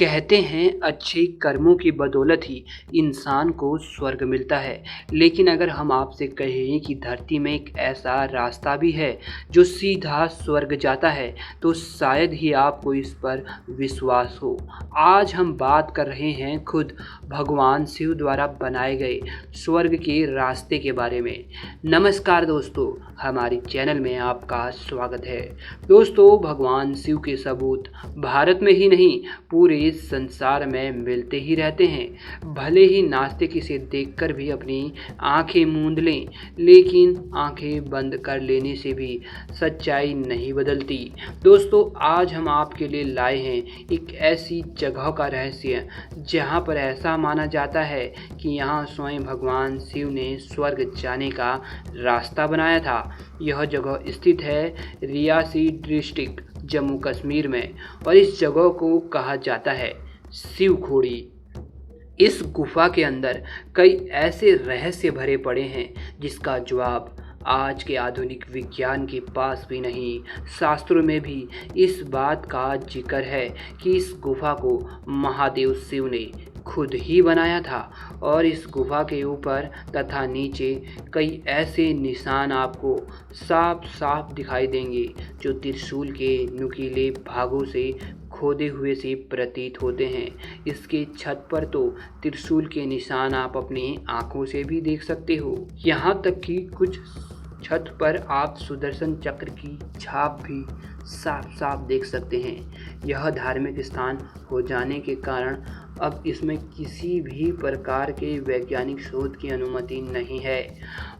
कहते हैं अच्छे कर्मों की बदौलत ही इंसान को स्वर्ग मिलता है। लेकिन अगर हम आपसे कहें कि धरती में एक ऐसा रास्ता भी है जो सीधा स्वर्ग जाता है, तो शायद ही आपको इस पर विश्वास हो। आज हम बात कर रहे हैं खुद भगवान शिव द्वारा बनाए गए स्वर्ग के रास्ते के बारे में। नमस्कार दोस्तों, हमारे चैनल में आपका स्वागत है। दोस्तों, भगवान शिव के सबूत भारत में ही नहीं पूरे संसार में मिलते ही रहते हैं। भले ही नास्तिक इसे देखकर भी अपनी आंखें मूंद लें, लेकिन आंखें बंद कर लेने से भी सच्चाई नहीं बदलती। दोस्तों, आज हम आपके लिए लाए हैं एक ऐसी जगह का रहस्य जहां पर ऐसा माना जाता है कि यहां स्वयं भगवान शिव ने स्वर्ग जाने का रास्ता बनाया था। यह जगह स्थित है रियासी डिस्ट्रिक्ट, जम्मू कश्मीर में, और इस जगह को कहा जाता है शिव खोड़ी। इस गुफा के अंदर कई ऐसे रहस्य भरे पड़े हैं जिसका जवाब आज के आधुनिक विज्ञान के पास भी नहीं। शास्त्रों में भी इस बात का जिक्र है कि इस गुफा को महादेव शिव ने खुद ही बनाया था, और इस गुफा के ऊपर तथा नीचे कई ऐसे निशान आपको साफ साफ दिखाई देंगे जो त्रिशूल के नुकीले भागों से खोदे हुए से प्रतीत होते हैं। इसके छत पर तो त्रिशूल के निशान आप अपनी आंखों से भी देख सकते हो। यहाँ तक कि कुछ छत पर आप सुदर्शन चक्र की छाप भी साफ साफ देख सकते हैं। यह धार्मिक स्थान हो जाने के कारण अब इसमें किसी भी प्रकार के वैज्ञानिक शोध की अनुमति नहीं है।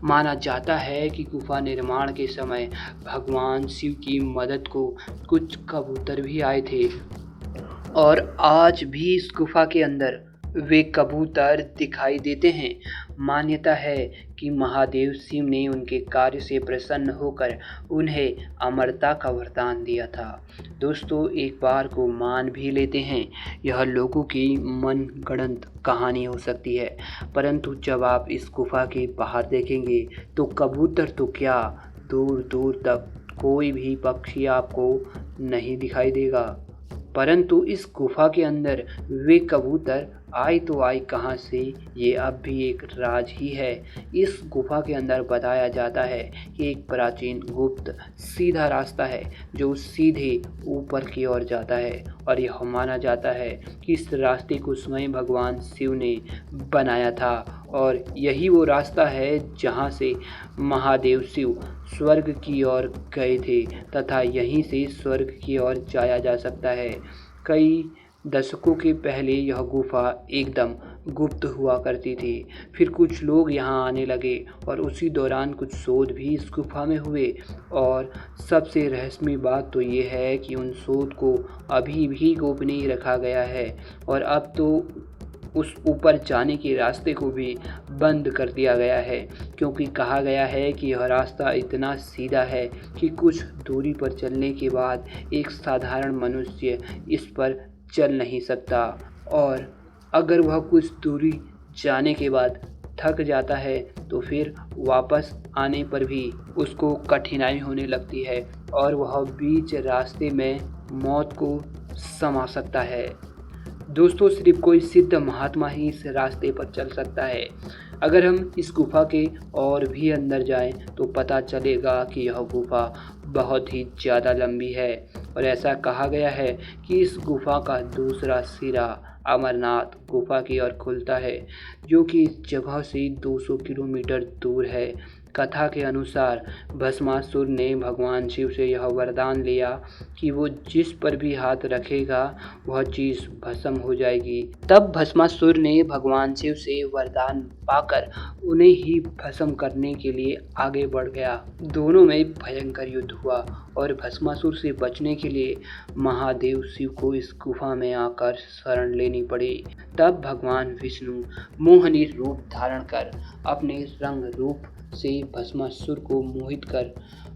माना जाता है कि गुफा निर्माण के समय भगवान शिव की मदद को कुछ कबूतर भी आए थे, और आज भी इस गुफा के अंदर वे कबूतर दिखाई देते हैं। मान्यता है कि महादेव शिव ने उनके कार्य से प्रसन्न होकर उन्हें अमरता का वरदान दिया था। दोस्तों, एक बार को मान भी लेते हैं यह लोगों की मनगढ़ंत कहानी हो सकती है, परंतु जब आप इस गुफा के बाहर देखेंगे तो कबूतर तो क्या, दूर दूर तक कोई भी पक्षी आपको नहीं दिखाई देगा। परंतु इस गुफा के अंदर वे कबूतर आए तो आए कहाँ से, ये अब भी एक राज ही है। इस गुफा के अंदर बताया जाता है कि एक प्राचीन गुप्त सीधा रास्ता है जो सीधे ऊपर की ओर जाता है, और यह माना जाता है कि इस रास्ते को स्वयं भगवान शिव ने बनाया था, और यही वो रास्ता है जहाँ से महादेव शिव स्वर्ग की ओर गए थे, तथा यहीं से स्वर्ग की ओर जाया जा सकता है। कई दशकों के पहले यह गुफा एकदम गुप्त हुआ करती थी। फिर कुछ लोग यहाँ आने लगे और उसी दौरान कुछ शोध भी इस गुफा में हुए, और सबसे रहस्यमय बात तो ये है कि उन शोध को अभी भी गोपनीय रखा गया है, और अब तो उस ऊपर जाने के रास्ते को भी बंद कर दिया गया है, क्योंकि कहा गया है कि यह रास्ता इतना सीधा है कि कुछ दूरी पर चलने के बाद एक साधारण मनुष्य इस पर चल नहीं सकता, और अगर वह कुछ दूरी जाने के बाद थक जाता है तो फिर वापस आने पर भी उसको कठिनाई होने लगती है, और वह बीच रास्ते में मौत को समा सकता है। दोस्तों, सिर्फ कोई सिद्ध महात्मा ही इस रास्ते पर चल सकता है। अगर हम इस गुफा के और भी अंदर जाएं तो पता चलेगा कि यह गुफा बहुत ही ज़्यादा लंबी है, और ऐसा कहा गया है कि इस गुफा का दूसरा सिरा अमरनाथ गुफा की ओर खुलता है, जो कि इस जगह से 200 किलोमीटर दूर है। कथा के अनुसार भस्मासुर ने भगवान शिव से यह वरदान लिया कि वो जिस पर भी हाथ रखेगा वह चीज़ भस्म हो जाएगी। तब भस्मासुर ने भगवान शिव से वरदान पाकर उन्हें ही भस्म करने के लिए आगे बढ़ गया। दोनों में भयंकर युद्ध हुआ, और भस्मासुर से बचने के लिए महादेव शिव को इस गुफा में आकर शरण लेनी पड़ी। तब भगवान विष्णु मोहिनी रूप धारण कर अपने रंग रूप से भस्मासुर को मोहित कर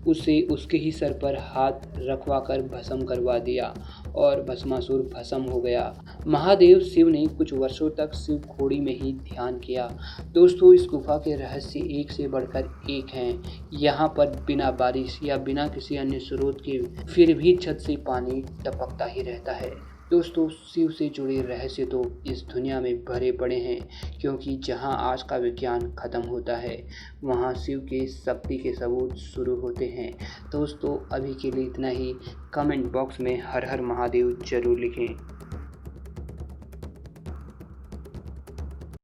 उसे उसके ही सर पर हाथ रखवा कर भस्म करवा दिया, और भस्मासुर भस्म हो गया। महादेव शिव ने कुछ वर्षों तक शिव खोड़ी में ही ध्यान किया। दोस्तों, इस गुफा के रहस्य एक से बढ़कर एक हैं। यहाँ पर बिना बारिश या बिना किसी अन्य स्रोत के फिर भी छत से पानी टपकता ही रहता है। दोस्तों, शिव से जुड़े रहस्य तो इस दुनिया में भरे पड़े हैं, क्योंकि जहां आज का विज्ञान खत्म होता है वहां शिव के शक्ति के सबूत शुरू होते हैं। दोस्तों, अभी के लिए इतना ही। कमेंट बॉक्स में हर हर महादेव जरूर लिखें।